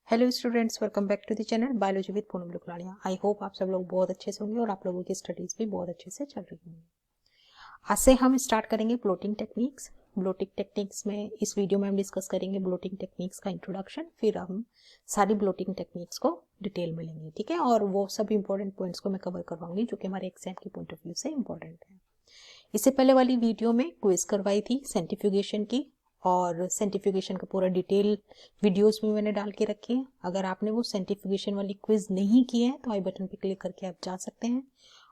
Hello students, welcome back to the channel biology with Poonam Lukladia. I hope आप सब लोग बहुत अच्छे से होंगे और आप लोगों की स्टडीज भी बहुत अच्छे से चल रही होंगी। आज से हम स्टार्ट करेंगे ब्लोटिंग टेक्निक्स। ब्लोटिंग टेक्निक्स में इस वीडियो में हम डिस्कस करेंगे ब्लोटिंग टेक्निक्स का इंट्रोडक्शन, फिर हम सारी ब्लोटिंग टेक्निक्स को डिटेल में लेंगे, ठीक है। और वो सब इंपॉर्टेंट पॉइंट्स को मैं कवर करवाऊंगी जो कि हमारे एग्जाम के पॉइंट ऑफ व्यू से इंपॉर्टेंट है। इससे पहले वाली वीडियो में क्विज करवाई थी सेंट्रीफ्यूगेशन की, और सेंट्रीफ्यूगेशन का पूरा डिटेल वीडियोस में मैंने डाल के रखी है। अगर आपने वो सेंट्रीफ्यूगेशन वाली क्विज नहीं की है तो आई बटन पे क्लिक करके आप जा सकते हैं।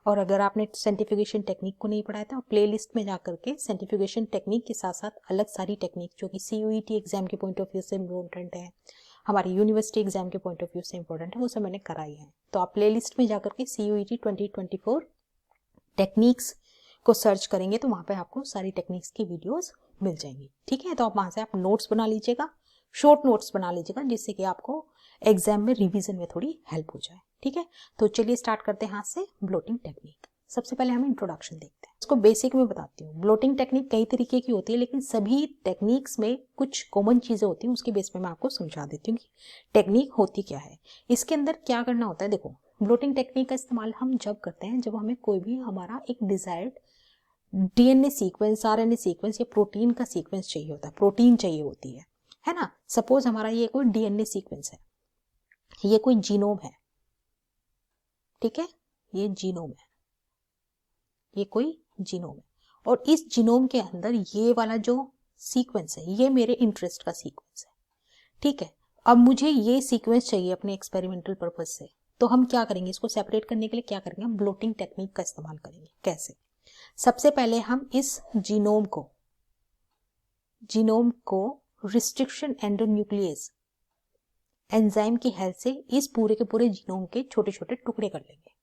और अगर आपने सेंट्रीफ्यूगेशन टेक्निक को नहीं पढ़ाया था, प्लेलिस्ट में जा करके सेंट्रीफ्यूगेशन टेक्निक के साथ साथ अलग सारी टेक्निक जो कि CUET एग्जाम के पॉइंट ऑफ व्यू से इम्पोर्टेंट है, हमारी यूनिवर्सिटी एग्जाम के पॉइंट ऑफ व्यू से इंपॉर्टेंट है, वो सब मैंने कराई है। तो आप प्लेलिस्ट में जाकर के CUET 2024 टेक्निक्स को सर्च करेंगे तो वहां पे आपको सारी टेक्निक्स की वीडियोस मिल जाएंगी, ठीक है। तो आप वहां से आप नोट्स बना लीजिएगा, शॉर्ट नोट्स बना लीजिएगा, जिससे कि आपको एग्जाम में रिवीजन में थोड़ी हेल्प हो जाए, ठीक है। तो चलिए स्टार्ट करते हैं हाथ से ब्लोटिंग टेक्निक। सबसे पहले हम इंट्रोडक्शन देखते हैं। इसको बेसिक में बताती हूँ। ब्लोटिंग टेक्निक कई तरीके की होती है, लेकिन सभी टेक्निक्स में कुछ कॉमन चीजें होती हैं, उसके बेस पे मैं आपको समझा देती हूँ कि टेक्निक होती क्या है। इसके अंदर क्या करना होता है। देखो, ब्लोटिंग टेक्निक का इस्तेमाल हम जब करते हैं जब हमें कोई भी हमारा एक desired DNA sequence, RNA sequence या प्रोटीन का सीक्वेंस चाहिए होता है, प्रोटीन चाहिए होती है ना। सपोज हमारा ये कोई DNA सीक्वेंस है, ये कोई जीनोम है, ठीक है, ये जीनोम है, ये कोई जीनोम है। और इस जीनोम के अंदर ये वाला जो सीक्वेंस है ये मेरे इंटरेस्ट का सीक्वेंस है, ठीक है। अब मुझे ये सीक्वेंस चाहिए अपने एक्सपेरिमेंटल पर्पज से, तो हम क्या करेंगे, इसको सेपरेट करने के लिए क्या करेंगे, हम ब्लोटिंग टेक्निक का इस्तेमाल करेंगे। कैसे? सबसे पहले हम इस जीनोम को रिस्ट्रिक्शन एंडोन्यूक्लियस एंजाइम की हेल्प से इस पूरे के पूरे जीनोम के छोटे छोटे टुकड़े कर लेंगे,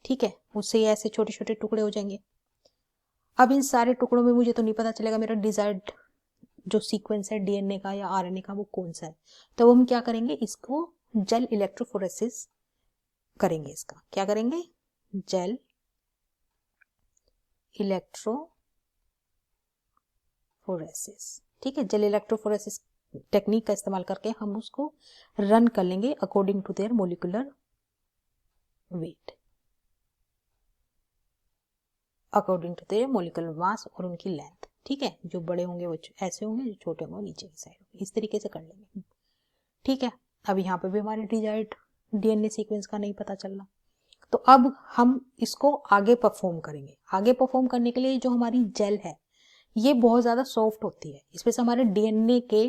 ठीक है। उससे ऐसे छोटे छोटे टुकड़े हो जाएंगे। अब इन सारे टुकड़ों में मुझे तो नहीं पता चलेगा मेरा डिजायर्ड जो सीक्वेंस है DNA का या RNA का वो कौन सा है। तो हम क्या करेंगे, इसको जेल इलेक्ट्रोफोरेसिस करेंगे। इसका क्या करेंगे, जेल इलेक्ट्रोफोरेसिस, ठीक है। जेल इलेक्ट्रोफोरेसिस टेक्निक का इस्तेमाल करके हम उसको रन कर लेंगे according to their molecular weight, according to their molecular mass और उनकी लेंथ, ठीक है। जो बड़े होंगे वो ऐसे होंगे, जो छोटे होंगे वो नीचे की साइड होंगे। इस तरीके से कर लेंगे, ठीक है। अब यहाँ पे भी हमारे डिजायर्ड DNA सीक्वेंस का नहीं पता चल रहा, तो अब हम इसको आगे परफॉर्म करेंगे। आगे परफॉर्म करने के लिए जो हमारी जेल है ये बहुत ज्यादा सॉफ्ट होती है, इसमें से हमारे DNA के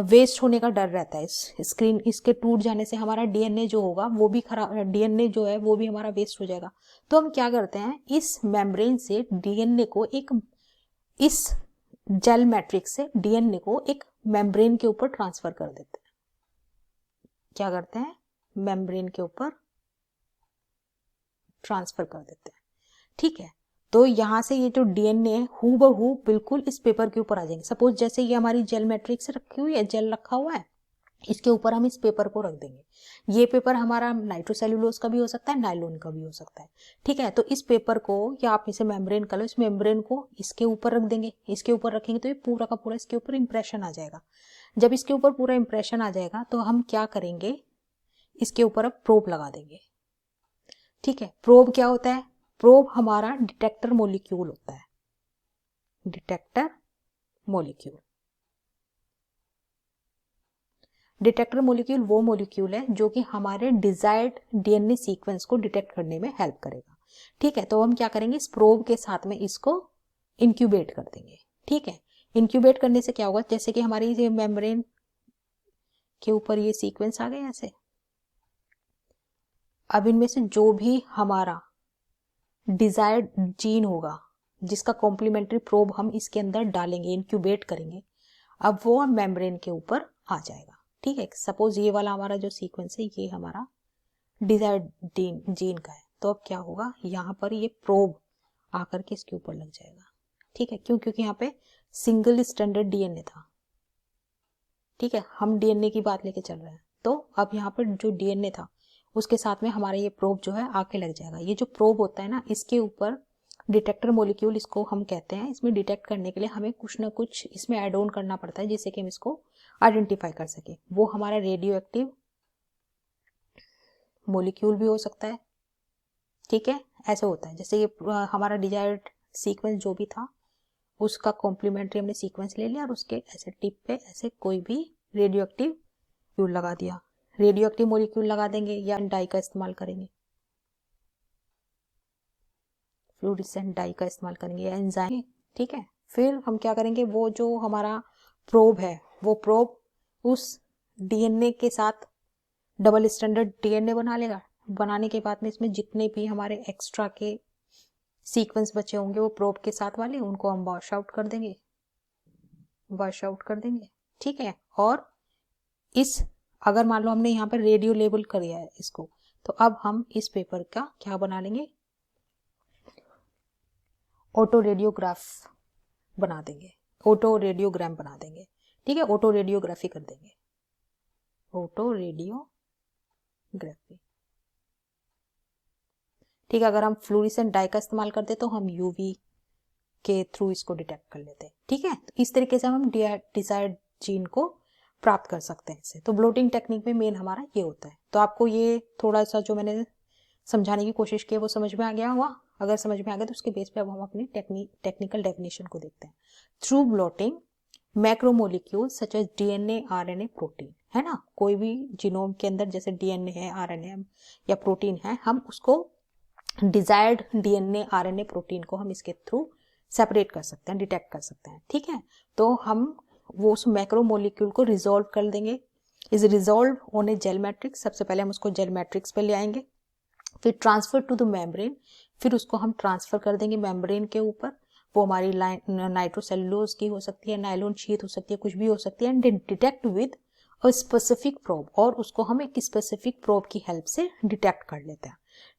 वेस्ट होने का डर रहता है। इस स्क्रीन इसके टूट जाने से हमारा DNA जो होगा वो भी खराब, DNA जो है वो भी हमारा वेस्ट हो जाएगा। तो हम क्या करते हैं, इस मेम्ब्रेन से DNA को इस जेल मैट्रिक्स से DNA को एक मेम्ब्रेन के ऊपर ट्रांसफर कर देते हैं। क्या करते हैं, मेम्ब्रेन के ऊपर ट्रांसफर कर देते हैं, ठीक है। तो यहां से ये जो DNA है हूबहू बिल्कुल इस पेपर के ऊपर आ जाएंगे। सपोज जैसे ये हमारी जेल मैट्रिक्स रखी हुई है, जेल रखा हुआ है, इसके ऊपर हम इस पेपर को रख देंगे। ये पेपर हमारा नाइट्रोसेल्यूलोज का भी हो सकता है, नायलॉन का भी हो सकता है, ठीक है। तो इस पेपर को, या आप इसे मेम्ब्रेन कर लो, इस मेम्ब्रेन को इसके ऊपर रख देंगे। इसके ऊपर रखेंगे तो ये पूरा का पूरा इसके ऊपर इंप्रेशन आ जाएगा। जब इसके ऊपर पूरा इंप्रेशन आ जाएगा तो हम क्या करेंगे, इसके ऊपर अब प्रोब लगा देंगे, ठीक है। प्रोब क्या होता है, प्रोब हमारा डिटेक्टर मॉलिक्यूल होता है, डिटेक्टर मॉलिक्यूल। डिटेक्टर मॉलिक्यूल वो मॉलिक्यूल है जो कि हमारे डिजायर्ड DNA सीक्वेंस को डिटेक्ट करने में हेल्प करेगा, ठीक है। तो हम क्या करेंगे, इस प्रोब के साथ में इसको इंक्यूबेट कर देंगे, ठीक है। इंक्यूबेट करने से क्या होगा, जैसे कि हमारी ये मेम्ब्रेन के ऊपर ये सीक्वेंस आ गए ऐसे। अब इनमें से जो भी हमारा डिजायर्ड जीन होगा जिसका कॉम्प्लीमेंट्री प्रोब हम इसके अंदर डालेंगे, इंक्यूबेट करेंगे, अब वो मेम्ब्रेन के ऊपर आ जाएगा, ठीक है। सपोज ये वाला हमारा जो सीक्वेंस है ये हमारा डिजायर्ड जीन का है, तो अब क्या होगा, यहाँ पर ये प्रोब आकर के इसके ऊपर लग जाएगा, ठीक है। क्यों, क्योंकि यहाँ पे सिंगल स्टैंडर्ड DNA था, ठीक है। हम DNA की बात लेके चल रहे हैं, तो अब यहाँ पर जो DNA था उसके साथ में हमारा ये प्रोब जो है आके लग जाएगा। ये जो प्रोब होता है ना, इसके ऊपर डिटेक्टर मॉलिक्यूल इसको हम कहते हैं। इसमें डिटेक्ट करने के लिए हमें कुछ ना कुछ इसमें ऐड ऑन करना पड़ता है, जिससे कि हम इसको आइडेंटिफाई कर सके। वो हमारा रेडियो एक्टिव मोलिक्यूल भी हो सकता है, ठीक है, ऐसे होता है। जैसे ये हमारा डिजायर्ड सीक्वेंस जो भी था उसका कॉम्प्लीमेंट्री हमने सीक्वेंस ले लिया और उसके ऐसे टिप पे ऐसे कोई भी रेडियो एक्टिव मोलिक्यूल लगा दिया, रेडियो एक्टिव मोलिक्यूल लगा देंगे या डाई का इस्तेमाल करेंगे, फ्लूरेसेंट डाई का इस्तेमाल करेंगे या एंजाइम, ठीक है। फिर हम क्या करेंगे, वो जो हमारा प्रोब है वो प्रोब उस डीएनए के साथ डबल स्टैंडर्ड डीएनए बना लेगा। बनाने के बाद में इसमें जितने भी हमारे एक्स्ट्रा के सीक्वेंस बचे होंगे वो प्रोब के साथ वाले, उनको हम वॉश आउट कर देंगे, ठीक है। और इस अगर मान लो हमने यहाँ पर रेडियो लेबल कर दिया है इसको, तो अब हम इस पेपर का क्या बना लेंगे, ऑटो रेडियोग्राफ बना देंगे, ऑटो रेडियोग्राम बना देंगे, ठीक है, ऑटो रेडियोग्राफी कर देंगे, ऑटो रेडियोग्राफी, ठीक है। अगर हम फ्लूरेसेंट डाई का इस्तेमाल करते तो हम यूवी के थ्रू इसको डिटेक्ट कर लेते, ठीक है। तो इस तरीके से हम डिजायर्ड जीन को प्राप्त कर सकते हैं इससे। तो ब्लोटिंग टेक्निक में मेन हमारा ये होता है। तो आपको ये थोड़ा सा जो मैंने समझाने की कोशिश की वो समझ में आ गया हुआ। अगर समझ में आ गया तो उसके बेस पे अब हम अपनी टेक्निकल डेफिनेशन को देखते हैं। Through blotting macromolecule such as DNA, RNA, protein, है ना, कोई भी जीनोम के अंदर जैसे डीएनए है, आरएनए या प्रोटीन है, हम उसको डिजायर्ड डीएनए, आरएनए, प्रोटीन को हम इसके थ्रू सेपरेट कर सकते हैं, डिटेक्ट कर सकते हैं, ठीक है। तो हम वो उस मैक्रोमोलिक्यूल को रिजोल्व कर देंगे, is resolve on a gel matrix. सबसे पहले हम उसको जेल मैट्रिक्स पे ले आएंगे, फिर ट्रांसफर टू द मेम्ब्रेन, फिर उसको हम ट्रांसफर कर देंगे मेम्ब्रेन के ऊपर। वो हमारी नाइट्रोसेलुलोज की हो सकती है, नायलॉन शीट हो सकती है, कुछ भी हो सकती है, and detect with a specific probe, और उसको हम एक स्पेसिफिक प्रोब की हेल्प से डिटेक्ट कर लेते हैं,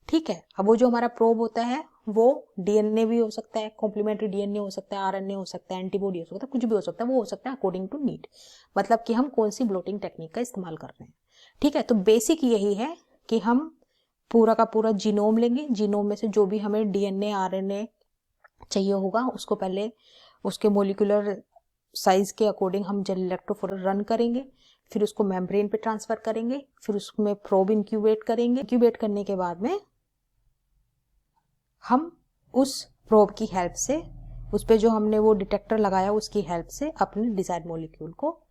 ठीक है। अब वो जो हमारा प्रोब होता है वो डीएनए भी हो सकता है, कॉम्प्लीमेंट्री डीएनए हो सकता है, आरएनए हो सकता है, एंटीबॉडी हो सकता है, कुछ भी हो सकता है, वो हो सकता है अकॉर्डिंग टू नीड, मतलब कि हम कौन सी ब्लोटिंग टेक्निक का इस्तेमाल कर रहे हैं, ठीक है। तो बेसिक यही है कि हम पूरा का पूरा जीनोम लेंगे, जीनोम में से जो भी हमें डीएनए, आरएनए चाहिए होगा उसको पहले उसके मोलिकुलर साइज के अकॉर्डिंग हम जेल इलेक्ट्रोफोरेसिस रन करेंगे, फिर उसको मेम्ब्रेन पे ट्रांसफर करेंगे, फिर उसमें प्रोब इंक्यूबेट करेंगे, इंक्यूबेट करने के बाद में हम उस प्रोब की हेल्प से, उस पे जो हमने वो डिटेक्टर लगाया उसकी हेल्प से अपने डिजायर्ड मॉलिक्यूल को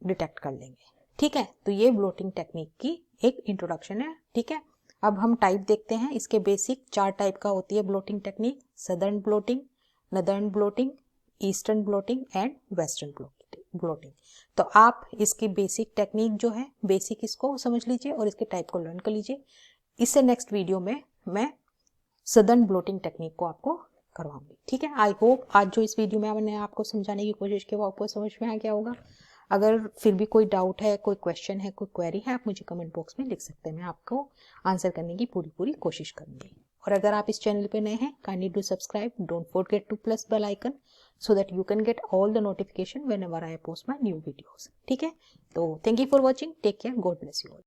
डिटेक्ट कर लेंगे, ठीक है। तो ये ब्लोटिंग टेक्निक की एक इंट्रोडक्शन है, ठीक है। अब हम टाइप देखते हैं। इसके बेसिक 4 टाइप का होती है blotting technique: southern blotting, northern blotting, eastern blotting and western blotting. तो आप इसकी बेसिक टेक्निक जो है, बेसिक इसको समझ लीजिए और इसके टाइप को लर्न कर लीजिए। इससे नेक्स्ट वीडियो में मैं सदर्न ब्लोटिंग टेक्निक को आपको करवाऊंगी, ठीक है। आई होप आज जो इस वीडियो में मैंने आपको समझाने की कोशिश की वो आपको समझ में आ गया होगा। अगर फिर भी कोई डाउट है, कोई क्वेश्चन है, कोई क्वेरी है, आप मुझे कमेंट बॉक्स में लिख सकते हैं, मैं आपको आंसर करने की पूरी कोशिश करूंगी। और अगर आप इस चैनल पे नए हैं, kindly do subscribe, don't forget to press bell icon so that you can get all the notification whenever I post my new videos, ठीक है। तो thank you for watching, take care, God bless you all.